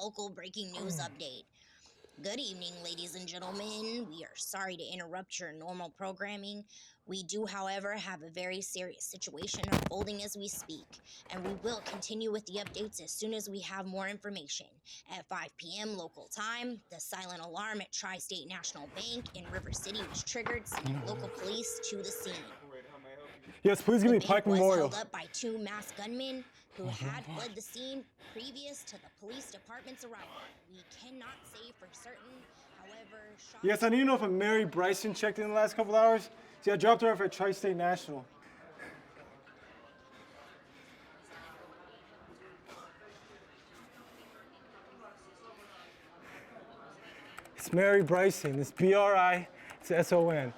local breaking news update. Good evening, ladies and gentlemen. We are sorry to interrupt your normal programming. We do, however, have a very serious situation unfolding as we speak, and we will continue with the updates as soon as we have more information. At 5 p.m. local time, the silent alarm at Tri-State National Bank in River City was triggered, sending local police to the scene. Yes, please give The me bank Pike was Memorial. held up by two masked gunmen who had fled the scene previous to the police department's arrival. We cannot say for certain, however, shots... Yes, I need to know if a Mary Bryson checked in the last couple hours. See, I dropped her off at Tri-State National. It's Mary Bryson. It's B-R-I. It's S-O-N.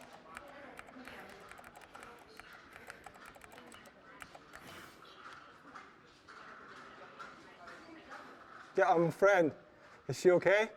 Yeah, I'm a friend. Is she okay?